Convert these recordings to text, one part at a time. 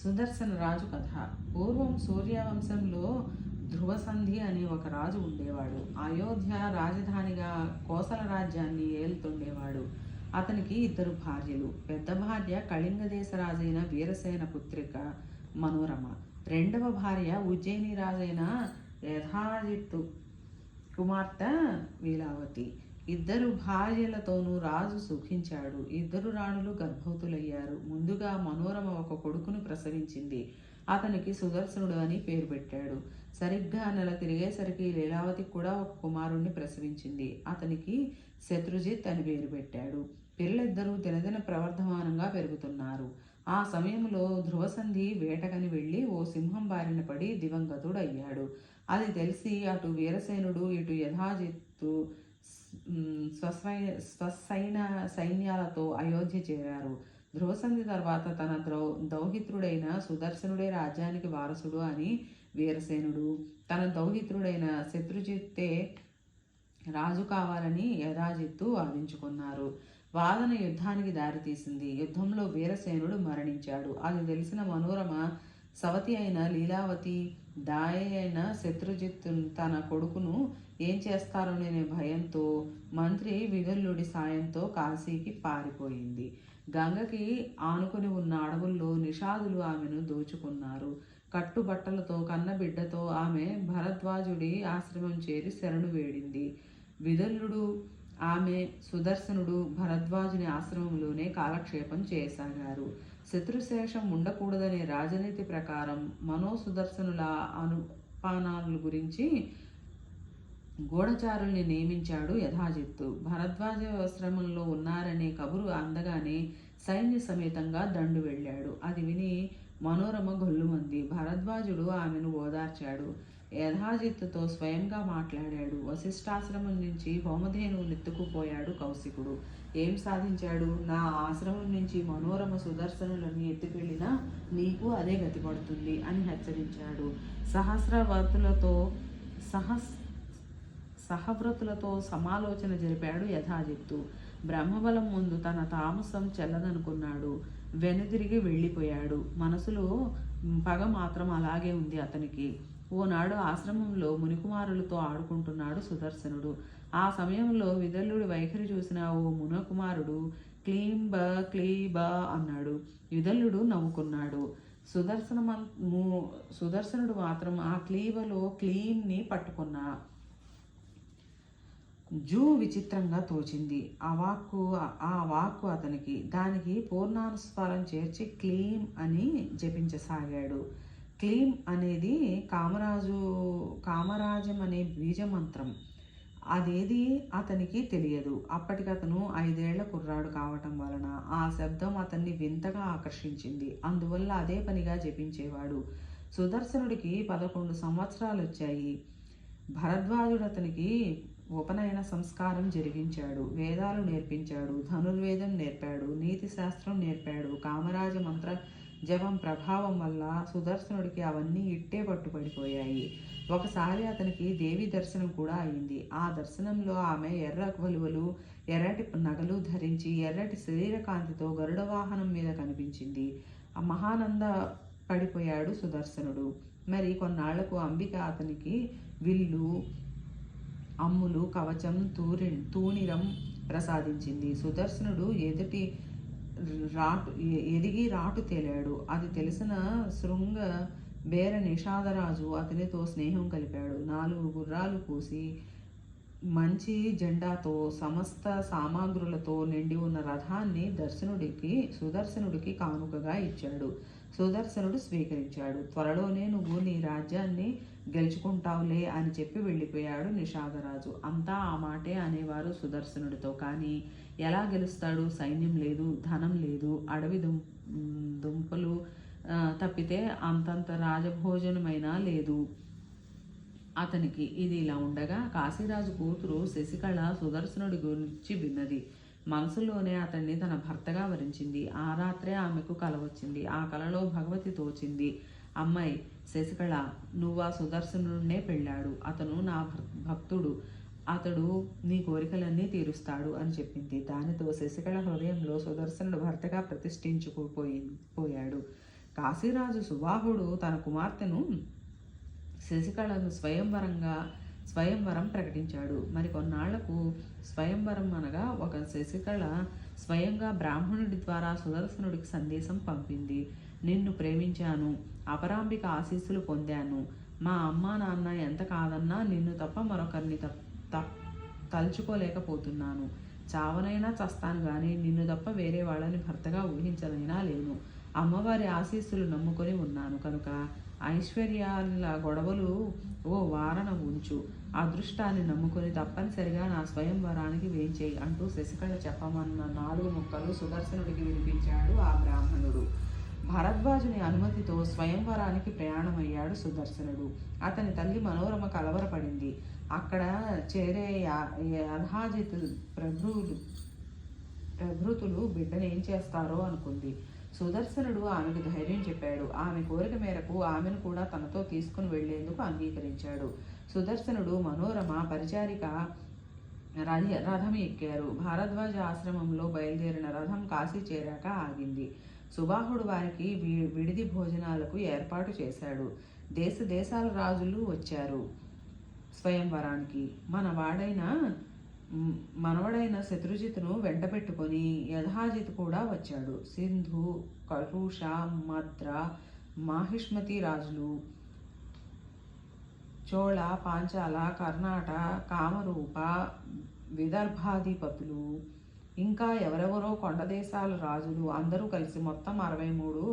సుదర్శన రాజు కథ. పూర్వం సూర్యవంశంలో ధ్రువసంధి అనే ఒక రాజు ఉండేవాడు. అయోధ్య రాజధానిగా కోసల రాజ్యాన్ని ఏలుతుండేవాడు. అతనికి ఇద్దరు భార్యలు. పెద్ద భార్య కళింగ దేశ రాజైన వీరసేన పుత్రిక మనోరమ. రెండవ భార్య ఉజ్జయిని రాజైన యధాజిత్తు కుమార్తె లీలావతి. ఇద్దరు భార్యలతోనూ రాజు సుఖించాడు. ఇద్దరు రాణులు గర్భవతులయ్యారు. ముందుగా మనోరమ ఒక కొడుకును ప్రసవించింది. అతనికి సుదర్శనుడు అని పేరు పెట్టాడు. సరిగ్గా నెల తిరిగేసరికి లీలావతికి కూడా ఒక కుమారుణ్ణి ప్రసవించింది. అతనికి శత్రుజిత్ అని పేరు పెట్టాడు. పిల్లలిద్దరూ దినదిన ప్రవర్ధమానంగా పెరుగుతున్నారు. ఆ సమయంలో ధ్రువసంధి వేటకని వెళ్ళి ఓ సింహం బారిన పడి దివంగతుడు అయ్యాడు. అది తెలిసి అటు వీరసేనుడు ఇటు యధాజిత్తు సైన్యాలతో అయోధ్య చేరారు. ధ్రువసంధి తర్వాత తన దౌహిత్రుడైన సుదర్శనుడే రాజ్యానికి వారసుడు అని వీరసేనుడు, తన దౌహిత్రుడైన శత్రుజిత్తే రాజు కావాలని యధాజిత్తు వాదించుకున్నారు. వాదన యుద్ధానికి దారితీసింది. యుద్ధంలో వీరసేనుడు మరణించాడు. అది తెలిసిన మనోరమ సవతి అయిన లీలావతి, దాయ అయిన శత్రుజిత్తు తన కొడుకును ఏం చేస్తారోననే భయంతో మంత్రి విదుల్లుడి సాయంతో కాశీకి పారిపోయింది. గంగకి ఆనుకుని ఉన్న అడవుల్లో నిషాదులు ఆమెను దోచుకున్నారు. కట్టుబట్టలతో కన్నబిడ్డతో ఆమె భరద్వాజుడి ఆశ్రమం చేరి శరణు వేడింది. విదుల్లుడు, ఆమె, సుదర్శనుడు భరద్వాజుని ఆశ్రమంలోనే కాలక్షేపం చేయసాగారు. శత్రుశేషం ఉండకూడదనే రాజనీతి ప్రకారం మనోసుదర్శనుల అనుపానాల గురించి గూఢచారుల్ని నియమించాడు యధాజిత్తు. భరద్వాజ ఆశ్రమంలో ఉన్నారనే కబురు అందగానే సైన్య సమేతంగా దండు వెళ్ళాడు. అది విని మనోరమ గొల్లుమంది. భరద్వాజుడు ఆమెను ఓదార్చాడు. యధాజిత్తుతో స్వయంగా మాట్లాడాడు. వశిష్ఠాశ్రమం నుంచి హోమధేనువు నెత్తుకుపోయాడు కౌశికుడు. ఏం సాధించాడు? నా ఆశ్రమం నుంచి మనోరమ సుదర్శనులను ఎత్తుకెళ్ళినా నీకు అదే గతి పడుతుంది అని హెచ్చరించాడు. సహవ్రతులతో సమాలోచన జరిపాడు యధాజిత్తు. బ్రహ్మబలం ముందు తన తామసం చెల్లదనుకున్నాడు. వెనుదిరిగి వెళ్ళిపోయాడు. మనసులో పగ మాత్రం అలాగే ఉంది అతనికి. ఓనాడు ఆశ్రమంలో మునికుమారులతో ఆడుకుంటున్నాడు సుదర్శనుడు. ఆ సమయంలో విదల్లుడి వైఖరి చూసిన ఓ మునకుమారుడు క్లీంబ క్లీబ అన్నాడు. విదల్లుడు నవ్వుకున్నాడు. సుదర్శనుడు మాత్రం ఆ క్లీబలో క్లీంని పట్టుకున్నా జూ విచిత్రంగా తోచింది. ఆ వాక్కు అతనికి. దానికి పూర్ణానుస్వారం చేర్చి క్లీం అని జపించసాగాడు. క్లీం అనేది కామరాజం అనే బీజమంత్రం. అదేది అతనికి తెలియదు. అప్పటికతను 5 ఏళ్ల కుర్రాడు కావటం వలన ఆ శబ్దం అతన్ని వింతగా ఆకర్షించింది. అందువల్ల అదే పనిగా జపించేవాడు. సుదర్శనుడికి 11 సంవత్సరాలు వచ్చాయి. భరద్వాజుడు అతనికి ఉపనయన సంస్కారం జరిగించాడు. వేదాలు నేర్పించాడు. ధనుర్వేదం నేర్పాడు. నీతి శాస్త్రం నేర్పాడు. కామరాజ మంత్ర జపం ప్రభావం వల్ల సుదర్శనుడికి అవన్నీ ఇట్టే పట్టుపడిపోయాయి. ఒకసారి అతనికి దేవి దర్శనం కూడా అయింది. ఆ దర్శనంలో ఆమె ఎర్ర వలువలు, ఎర్రటి నగలు ధరించి ఎర్రటి శరీర కాంతితో గరుడ వాహనం మీద కనిపించింది. ఆ మహానంద పడిపోయాడు సుదర్శనుడు. మరి కొన్నాళ్లకు అంబిక అతనికి విల్లు, అమ్ములు, కవచం, తూణిరం ప్రసాదించింది. సుదర్శనుడు ఎదిగి రాటు తేలాడు. అది తెలిసిన శృంగ బేర నిషాదరాజు అతనితో స్నేహం కలిపాడు. 4 గుర్రాలు పూసి మంచి జెండాతో సమస్త సామాగ్రులతో నిండి ఉన్న రథాన్ని సుదర్శనుడికి కానుకగా ఇచ్చాడు. సుదర్శనుడు స్వీకరించాడు. త్వరలోనే నువ్వు నీ రాజ్యాన్ని గెలుచుకుంటావులే అని చెప్పి వెళ్ళిపోయాడు నిషాదరాజు. అంతా ఆ మాటే అనేవారు సుదర్శనుడితో. కానీ ఎలా గెలుస్తాడు? సైన్యం లేదు, ధనం లేదు, అడవి దుంపలు తప్పితే అంతంత రాజభోజనమైనా లేదు అతనికి. ఇది ఇలా ఉండగా కాశీరాజు కూతురు శశికళ సుదర్శనుడి గురించి విన్నది. మనసులోనే అతన్ని తన భర్తగా వరించింది. ఆ రాత్రే ఆమెకు కల వచ్చింది. ఆ కలలో భగవతి తోచింది. అమ్మాయి శశికళ, నువ్వు ఆ సుదర్శనుడినే పెళ్ళాడు. అతను నా భక్తుడు. అతడు నీ కోరికలన్నీ తీరుస్తాడు అని చెప్పింది. దానితో శశికళ హృదయంలో సుదర్శనుడు భర్తగా ప్రతిష్ఠించుకుపోయాడు. కాశీరాజు సుబాహుడు తన కుమార్తెను శశికళను స్వయంవరం ప్రకటించాడు. మరి కొన్నాళ్లకు స్వయంవరం అనగా ఒక శశికళ స్వయంగా బ్రాహ్మణుడి ద్వారా సుదర్శనుడికి సందేశం పంపింది. నిన్ను ప్రేమించాను, అపరాంబిక ఆశీస్సులు పొందాను. మా అమ్మా నాన్న ఎంత కాదన్నా నిన్ను తప్ప మరొకరిని తలుచుకోలేకపోతున్నాను. చావనైనా చస్తాను గాని నిన్ను తప్ప వేరే వాళ్ళని భర్తగా ఊహించనైనా లేను. అమ్మవారి ఆశీస్సులు నమ్ముకొని ఉన్నాను కనుక ఐశ్వర్యాల గొడవలు ఓ వారన ఉంచు. అదృష్టాన్ని నమ్ముకొని తప్పనిసరిగా నా స్వయంవరానికి వేంచేయి అంటూ శశికళ చెప్పమన్న 4 ముక్కలు సుదర్శనుడికి వినిపించాడు ఆ బ్రాహ్మణుడు. భరద్వాజుని అనుమతితో స్వయంవరానికి ప్రయాణమయ్యాడు సుదర్శనుడు. అతని తల్లి మనోరమ కలవరపడింది. అక్కడ చేరే యధాజిత్ ప్రభృతులు బిడ్డనేం చేస్తారో అనుకుంది. సుదర్శనుడు ఆమెకు ధైర్యం చెప్పాడు. ఆమె కోరిక మేరకు ఆమెను కూడా తనతో తీసుకుని వెళ్లేందుకు అంగీకరించాడు. సుదర్శనుడు, మనోరమ, పరిచారిక రథం ఎక్కారు. భారద్వాజ ఆశ్రమంలో బయలుదేరిన రథం కాశీ చేరాక ఆగింది. సుబాహుడు వారికి విడిది భోజనాలకు ఏర్పాటు చేశాడు. దేశ దేశాల రాజులు వచ్చారు స్వయంవరానికి. మనవడైన శత్రుజిత్ను వెంట పెట్టుకొని యధాజిత్ కూడా వచ్చాడు. సింధు, కరుష, మద్ర, మాహిష్మతి రాజులు, చోళ, పాంచాల, కర్ణాట, కామరూప, విదర్భాధిపతులు, ఇంకా ఎవరెవరో కొండదేశాల రాజులు అందరూ కలిసి మొత్తం 63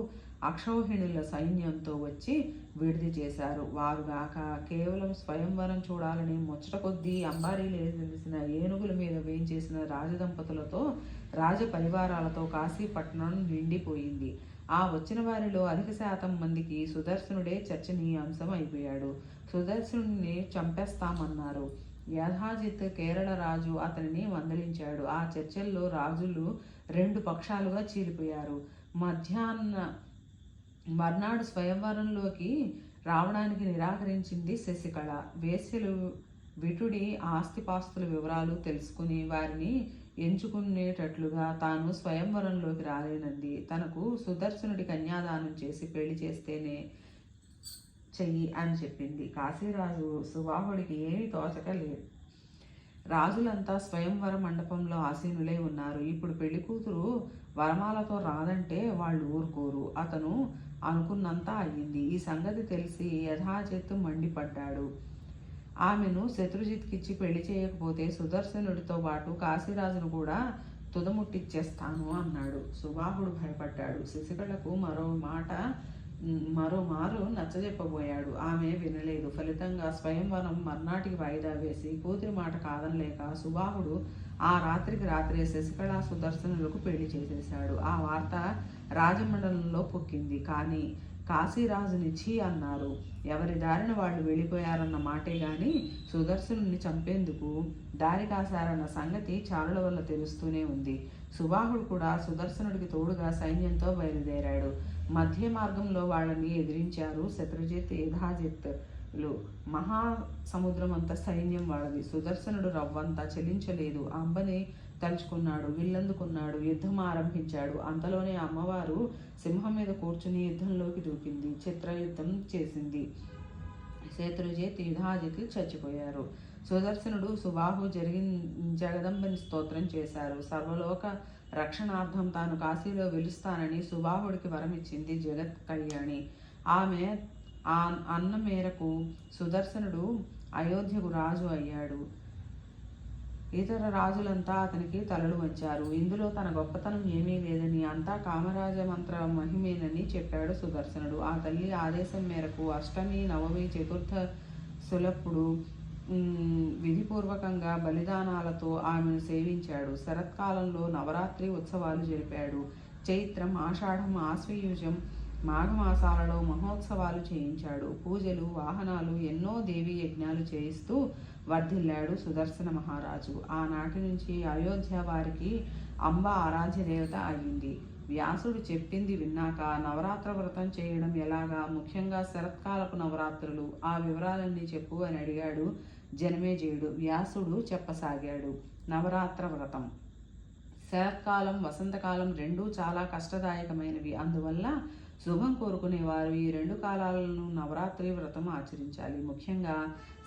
అక్షౌహిణుల సైన్యంతో వచ్చి విడిది చేశారు. వారుగాక కేవలం స్వయంవరం చూడాలని ముచ్చట కొద్దీ అంబారీలేసిన ఏనుగుల మీద వేయించేసిన రాజదంపతులతో రాజ పరివారాలతో కాశీపట్నం నిండిపోయింది. ఆ వచ్చిన వారిలో అధిక శాతం మందికి సుదర్శనుడే చర్చనీయాంశం అయిపోయాడు. సుదర్శనుడిని చంపేస్తామన్నారు. యధాజిత్ కేరళ రాజు అతనిని మందలించాడు. ఆ చర్చల్లో రాజులు 2 పక్షాలుగా చీలిపోయారు. మర్నాడు స్వయంవరంలోకి రావడానికి నిరాకరించింది శశికళ. వేశ్యలు విటుడి ఆస్తిపాస్తుల వివరాలు తెలుసుకుని వారిని ఎంచుకునేటట్లుగా తాను స్వయంవరంలోకి రాలేనంది. తనకు సుదర్శనుడి కన్యాదానం చేసి పెళ్లి చేస్తేనే చెయ్యి అని చెప్పింది. కాశీరాజు సుబాహుడికి ఏమీ తోచక లేదు. రాజులంతా స్వయంవర మండపంలో ఆసీనులై ఉన్నారు. ఇప్పుడు పెళ్లి కూతురు వరమాలతో రాదంటే వాళ్ళు ఊరుకోరు. అతను అనుకున్నంత అయ్యింది. ఈ సంగతి తెలిసి యధాజిత్ మండిపడ్డాడు. ఆమెను శత్రుజిత్కిచ్చి పెళ్లి చేయకపోతే సుదర్శనుడితో పాటు కాశీరాజును కూడా తుదముట్టిచ్చేస్తాను అన్నాడు. సుబాహుడు భయపడ్డాడు. శశికళకు మరోమారు నచ్చజెప్పబోయాడు. ఆమె వినలేదు. ఫలితంగా స్వయంవరం మర్నాటికి వాయిదా వేసి కూతురి మాట కాదనలేక సుబాహుడు ఆ రాత్రికి రాత్రే శశికళ సుదర్శనులకు పెళ్లి చేసేశాడు. ఆ వార్త రాజమండలంలో పొక్కింది. కానీ కాశీరాజునిచ్చి అన్నారు. ఎవరి దారిన వాళ్ళు వెళ్ళిపోయారన్న మాటే గాని సుదర్శనుని చంపేందుకు దారి కాశారన్న సంగతి చారుల వల్ల తెలుస్తూనే ఉంది. సుబాహుడు కూడా సుదర్శనుడికి తోడుగా సైన్యంతో బయలుదేరాడు. మధ్య మార్గంలో వాళ్ళని ఎదిరించారు శత్రుజిత్, యధాజిత్లు. మహాసముద్రం అంత సైన్యం వాళ్ళది. సుదర్శనుడు రవ్వంతా చెలించలేదు. అంబని తలుచుకున్నాడు, విల్లందుకున్నాడు, యుద్ధం ఆరంభించాడు. అంతలోనే అమ్మవారు సింహం మీద కూర్చుని యుద్ధంలోకి దూకింది. చిత్రయుద్ధం చేసింది. శత్రుజిత్, యుధాజిత్లు చచ్చిపోయారు. సుదర్శనుడు, సుబాహు జగదంబని స్తోత్రం చేశారు. సర్వలోక రక్షణార్థం తాను కాశీలో వెలుస్తానని సుబాహుడికి వరమిచ్చింది జగత్ కళ్యాణి. ఆమె అన్న మేరకు సుదర్శనుడు అయోధ్యకు రాజు అయ్యాడు. ఇతర రాజులంతా అతనికి తలలు వంచారు. ఇందులో తన గొప్పతనం ఏమీ లేదని, అంతా కామరాజ మంత్ర మహిమేనని చెప్పాడు సుదర్శనుడు. ఆ తల్లి ఆదేశం మేరకు అష్టమి, నవమి, చతుర్థ సులప్పుడు విధిపూర్వకంగా బలిదానాలతో ఆమెను సేవించాడు. శరత్కాలంలో నవరాత్రి ఉత్సవాలు జరిపాడు. చైత్రం, ఆషాఢం, ఆశ్వయుజం, మాఘమాసాలలో మహోత్సవాలు చేయించాడు. పూజలు, వాహనాలు, ఎన్నో దేవీ యజ్ఞాలు చేయిస్తూ వర్ధిల్లాడు సుదర్శన మహారాజు. ఆనాటి నుంచి అయోధ్య వారికి అంబ ఆరాధ్య దేవత అయ్యింది. వ్యాసుడు చెప్పింది విన్నాక నవరాత్ర వ్రతం చేయడం ఎలాగా, ముఖ్యంగా శరత్కాలపు నవరాత్రులు, ఆ వివరాలన్నీ చెప్పు అని అడిగాడు జనమేజయుడు. వ్యాసుడు చెప్పసాగాడు. నవరాత్ర వ్రతం. శరత్కాలం, వసంతకాలం రెండూ చాలా కష్టదాయకమైనవి. అందువల్ల శుభం కోరుకునేవారు ఈ 2 కాలాలను నవరాత్రి వ్రతం ఆచరించాలి. ముఖ్యంగా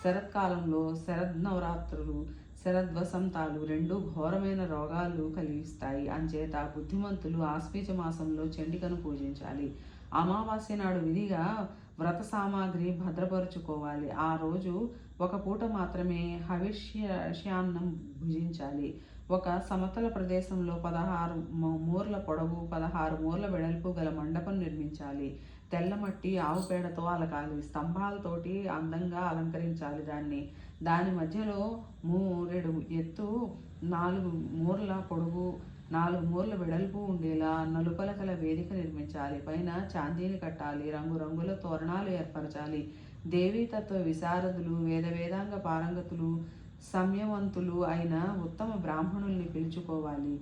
శరత్కాలంలో శరన్నవరాత్రులు, శరద్వసంతాలు రెండూ ఘోరమైన రోగాలు కలిగిస్తాయి. అంచేత బుద్ధిమంతులు ఆశ్వీజ మాసంలో చండికను పూజించాలి. అమావాస్య నాడు విధిగా వ్రత సామాగ్రి భద్రపరుచుకోవాలి. ఆ రోజు ఒక పూట మాత్రమే హవిష్యాన్నం భుజించాలి. ఒక సమతల ప్రదేశంలో 16 మూరల పొడవు, 16 మూరల వెడల్పు గల మండపం నిర్మించాలి. తెల్లమట్టి ఆవు పేడతో అలకాలి. స్తంభాలతోటి అందంగా అలంకరించాలి దాని మధ్యలో 3 ఎత్తు, 4 మూరల పొడవు, 4 మూరల వెడల్పు ఉండేలా నలుపలకల వేదిక నిర్మించాలి. పైన చాందీని కట్టాలి. రంగురంగుల తోరణాలు ఏర్పరచాలి. దేవీతత్వ విశారదులు, వేదాంగ పారంగతులు, సంయమంతులు అయిన ఉత్తమ బ్రాహ్మణుల్ని పిలుచుకోవాలి.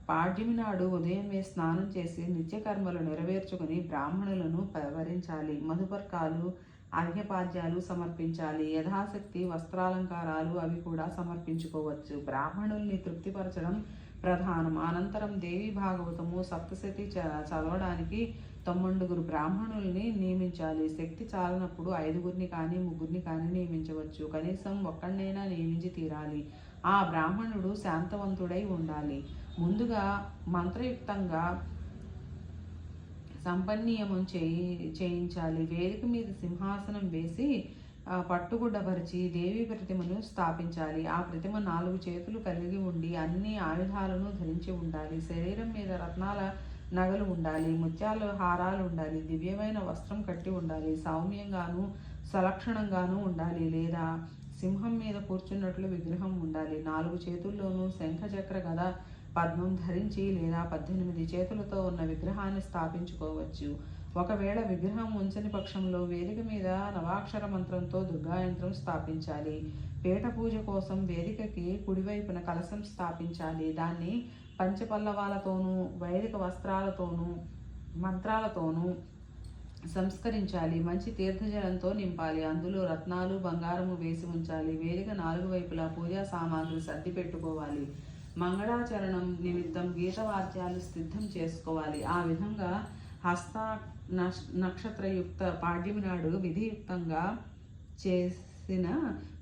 పాడ్యమి నాడు ఉదయమే స్నానం చేసి నిత్యకర్మలు నెరవేర్చుకుని బ్రాహ్మణులను వరించాలి. మధుపర్కాలు, అర్ఘ్యపాద్యాలు సమర్పించాలి. యథాశక్తి వస్త్రాలంకారాలు అవి కూడా సమర్పించుకోవచ్చు. బ్రాహ్మణుల్ని తృప్తిపరచడం ప్రధానం. అనంతరం దేవి భాగవతము, సప్తశతి చదవడానికి 9 బ్రాహ్మణుల్ని నియమించాలి. శక్తి చాలనప్పుడు 5 కానీ 3 కానీ నియమించవచ్చు. కనీసం ఒక్కడినైనా నియమించి తీరాలి. ఆ బ్రాహ్మణుడు శాంతవంతుడై ఉండాలి. ముందుగా మంత్రయుక్తంగా సంపన్నియమం చేయించాలి. వేదిక మీద సింహాసనం వేసి పట్టుగుడ్డ పరిచి దేవి ప్రతిమను స్థాపించాలి. ఆ ప్రతిమ 4 చేతులు కలిగి ఉండి అన్ని ఆయుధాలను ధరించి ఉండాలి. శరీరం మీద రత్నాల నగలు ఉండాలి. ముత్యాల హారాలు ఉండాలి. దివ్యమైన వస్త్రం కట్టి ఉండాలి. సౌమ్యంగాను సలక్షణంగాను ఉండాలి. లేదా సింహం మీద కూర్చున్నట్లు విగ్రహం ఉండాలి. 4 చేతుల్లోనూ శంఖ, చక్ర, గద, పద్మం ధరించి లేదా 18 చేతులతో ఉన్న విగ్రహాన్ని స్థాపించుకోవచ్చు. ఒకవేళ విగ్రహం ఉంచని పక్షంలో వేదిక మీద నవాక్షర మంత్రంతో దుర్గాయంత్రం స్థాపించాలి. పీఠ పూజ కోసం వేదికకి కుడివైపున కలశం స్థాపించాలి. దాన్ని పంచపల్లవాలతోనూ, వైదిక వస్త్రాలతోనూ, మంత్రాలతోనూ సంస్కరించాలి. మంచి తీర్థజలంతో నింపాలి. అందులో రత్నాలు, బంగారము వేసి ఉంచాలి. వేదిక 4 వైపులా పూజా సామాగ్రి సర్ది పెట్టుకోవాలి. మంగళాచరణం నిమిత్తం గీతవాద్యాలు సిద్ధం చేసుకోవాలి. ఆ విధంగా హస్త నక్షత్రయుక్త పాడ్యమి నాడు విధియుక్తంగా చేసిన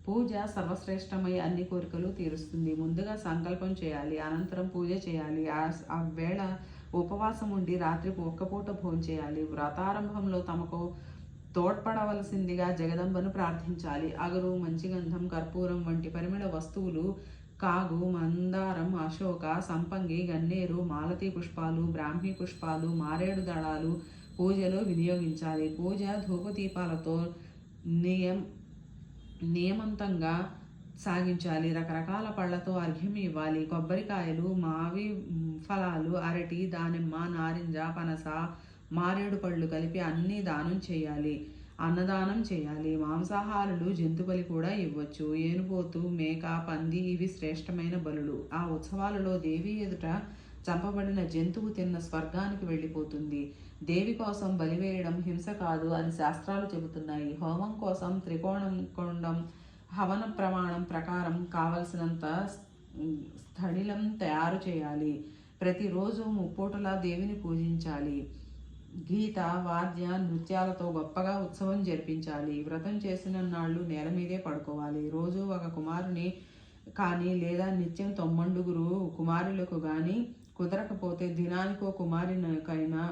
పూజ సర్వశ్రేష్టమై అన్ని కోరికలు తీరుస్తుంది. ముందుగా సంకల్పం చేయాలి. అనంతరం పూజ చేయాలి. ఆ వేళ ఉపవాసం ఉండి రాత్రికి ఒక్కపూట భోంచేయాలి. వ్రతారంభంలో తమకు తోడ్పడవలసిందిగా జగదంబను ప్రార్థించాలి. అగరు, మంచిగంధం, కర్పూరం వంటి పరిమళ వస్తువులు, కాగు, మందారం, అశోక, సంపంగి, గన్నేరు, మాలతీ పుష్పాలు, బ్రాహ్మీ పుష్పాలు, మారేడు దళాలు పూజలో వినియోగించాలి. పూజ ధూపదీపాలతో నియమంతంగా సాగించాలి. రకరకాల పళ్లతో అర్ఘ్యం ఇవ్వాలి. కొబ్బరికాయలు, మావి ఫలాలు, అరటి, దానిమ్మ, నారింజ, పనస, మారేడు పళ్ళు కలిపి అన్నీ దానం చేయాలి. అన్నదానం చేయాలి. మాంసాహారులు జంతుబలి కూడా ఇవ్వచ్చు. ఏనుపోతు, మేక, పంది ఇవి శ్రేష్టమైన బలులు. ఆ ఉత్సవాలలో దేవి ఎదుట చంపబడిన జంతువు తిన్న స్వర్గానికి వెళ్ళిపోతుంది. దేవి కోసం బలివేయడం హింస కాదు అని శాస్త్రాలు చెబుతున్నాయి. హోమం కోసం త్రికోణం కొండం హవన ప్రమాణం ప్రకారం కావలసినంత స్థడిలం తయారు చేయాలి. ప్రతిరోజు ముప్పోటులా దేవిని పూజించాలి. గీత, వాద్య, నృత్యాలతో గొప్పగా ఉత్సవం జరిపించాలి. వ్రతం చేసిన నాళ్ళు నేల మీదే పడుకోవాలి. రోజు ఒక కుమారుని కానీ లేదా నిత్యం 9 కుమారులకు కానీ కుదరకపోతే దినానికో కుమారికైనా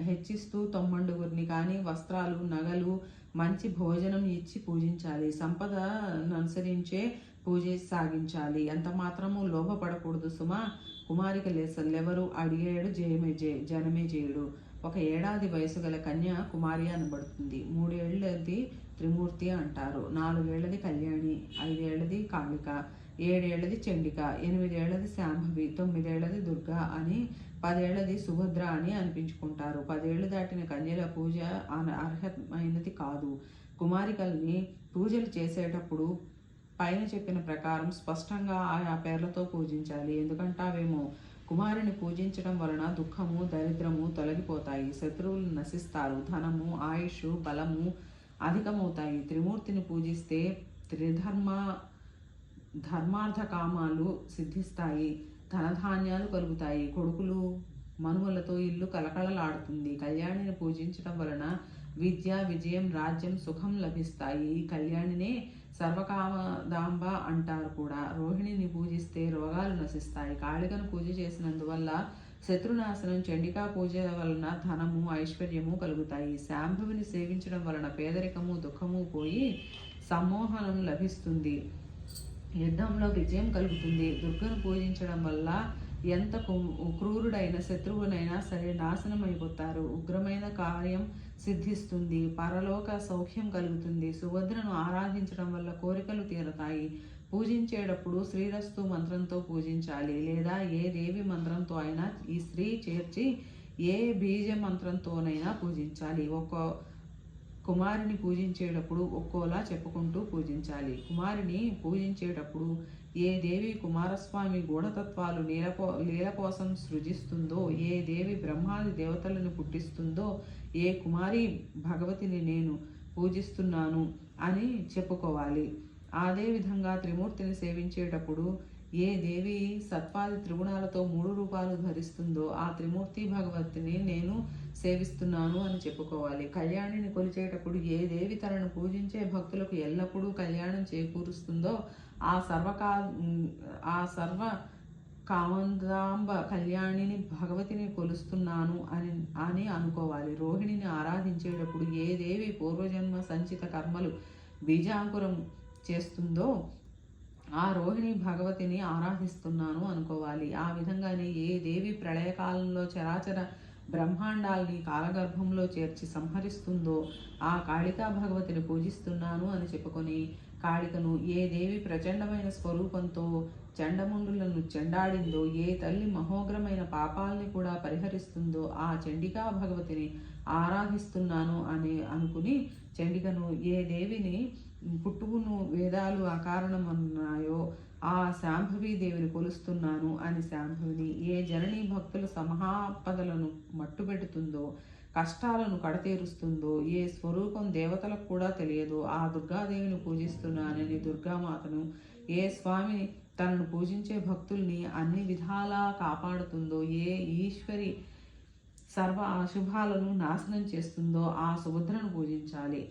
హెచ్చిస్తూ 9 కానీ వస్త్రాలు, నగలు, మంచి భోజనం ఇచ్చి పూజించాలి. సంపదను అనుసరించే పూజ సాగించాలి. ఎంత మాత్రము లోభపడకూడదు సుమా. కుమారిక లెవరు అడిగేడు జనమేజయుడు. 1 ఏడాది వయసు గల కన్య కుమారి అనబడుతుంది. 3 ఏళ్ళది త్రిమూర్తి అంటారు. 4 ఏళ్ళది కళ్యాణి, 5 ఏళ్ళది కాళిక, 7 ఏళ్ళది చండిక, 8 ఏళ్ళది శాంభవి, 9 ఏళ్ళది దుర్గా అని, 10 ఏళ్ళది సుభద్ర అని అనిపించుకుంటారు. 10 ఏళ్ళు దాటిన కన్యల పూజ అర్హమైనది కాదు. కుమారికల్ని పూజలు చేసేటప్పుడు పైన చెప్పిన ప్రకారం స్పష్టంగా ఆయా పేర్లతో పూజించాలి. ఎందుకంటావేమో కుమారుని పూజించడం వలన దుఃఖము, దరిద్రము తొలగిపోతాయి. శత్రువులు నశిస్తారు. ధనము, ఆయుష్, బలము అధికమవుతాయి. త్రిమూర్తిని పూజిస్తే ధర్మార్థ కామాలు సిద్ధిస్తాయి. ధనధాన్యాలు కలుగుతాయి. కొడుకులు మనుమలతో ఇల్లు కలకలలాడుతుంది. కళ్యాణిని పూజించడం వలన విద్య, విజయం, రాజ్యం, సుఖం లభిస్తాయి. ఈ కళ్యాణినే సర్వకామదాంబ అంటారు కూడా. రోహిణిని పూజిస్తే రోగాలు నశిస్తాయి. కాళికను పూజ చేసినందువల్ల శత్రునాశనం, చండికా పూజ వలన ధనము, ఐశ్వర్యము కలుగుతాయి. శాంభవిని సేవించడం వలన పేదరికము, దుఃఖము పోయి సమ్మోహనం లభిస్తుంది. యుద్ధంలో విజయం కలుగుతుంది. దుర్గను పూజించడం వల్ల ఎంత క్రూరుడైన శత్రువునైనా సరే నాశనం అయిపోతారు. ఉగ్రమైన కార్యం సిద్ధిస్తుంది. పరలోక సౌఖ్యం కలుగుతుంది. సుభద్రను ఆరాధించడం వల్ల కోరికలు తీరతాయి. పూజించేటప్పుడు శ్రీరస్తు మంత్రంతో పూజించాలి, లేదా ఏ దేవి మంత్రంతో అయినా ఈ శ్రీ చేర్చి ఏ బీజ మంత్రంతోనైనా పూజించాలి. కుమారిని పూజించేటప్పుడు ఒక్కోలా చెప్పుకుంటూ పూజించాలి. కుమారిని పూజించేటప్పుడు ఏ దేవి కుమారస్వామి గూఢతత్వాలు లీల కోసం సృజిస్తుందో, ఏ దేవి బ్రహ్మాది దేవతలను పుట్టిస్తుందో, ఏ కుమారి భగవతిని నేను పూజిస్తున్నాను అని చెప్పుకోవాలి. అదేవిధంగా త్రిమూర్తిని సేవించేటప్పుడు ఏ దేవి సత్వాది త్రిగుణాలతో 3 రూపాలు ధరిస్తుందో ఆ త్రిమూర్తి భగవతిని నేను సేవిస్తున్నాను అని చెప్పుకోవాలి. కళ్యాణిని కొలిచేటప్పుడు ఏ దేవి తనను పూజించే భక్తులకు ఎల్లప్పుడూ కళ్యాణం చేకూరుస్తుందో ఆ సర్వ కామందాంబ కళ్యాణిని భగవతిని కొలుస్తున్నాను అని అనుకోవాలి. రోహిణిని ఆరాధించేటప్పుడు ఏ దేవి పూర్వజన్మ సంచిత కర్మలు బీజాంకురం చేస్తుందో ఆ రోహిణి భగవతిని ఆరాధిస్తున్నాను అనుకోవాలి. ఆ విధంగానే ఏ దేవి ప్రళయకాలంలో చరాచర బ్రహ్మాండాల్ని కాలగర్భంలో చేర్చి సంహరిస్తుందో ఆ కాళికా భగవతిని పూజిస్తున్నాను అని చెప్పుకొని, కాళికను ఏ దేవి ప్రచండమైన స్వరూపంతో చండముండులను చెండాడిందో, ఏ తల్లి మహోగ్రమైన పాపాల్ని కూడా పరిహరిస్తుందో ఆ చండికా భగవతిని ఆరాధిస్తున్నాను అని అనుకుని, చండికను ఏ దేవిని పుట్టుకును వేదాలు అకారణమన్నాయో ఆ శాంభవి దేవిని కొలుస్తున్నాను అని శాంభవిని, ఏ జననీ భక్తుల సమహాపదలను మట్టుబెడుతుందో, కష్టాలను కడతీరుస్తుందో, ఏ స్వరూపం దేవతలకు కూడా తెలియదో ఆ దుర్గాదేవిని పూజిస్తున్నానని దుర్గామాతను, ఏ స్వామి తనను పూజించే భక్తుల్ని అన్ని విధాలా కాపాడుతుందో, ఏ ఈశ్వరి సర్వ అశుభాలను నాశనం చేస్తుందో ఆ సుభద్రను పూజించాలి.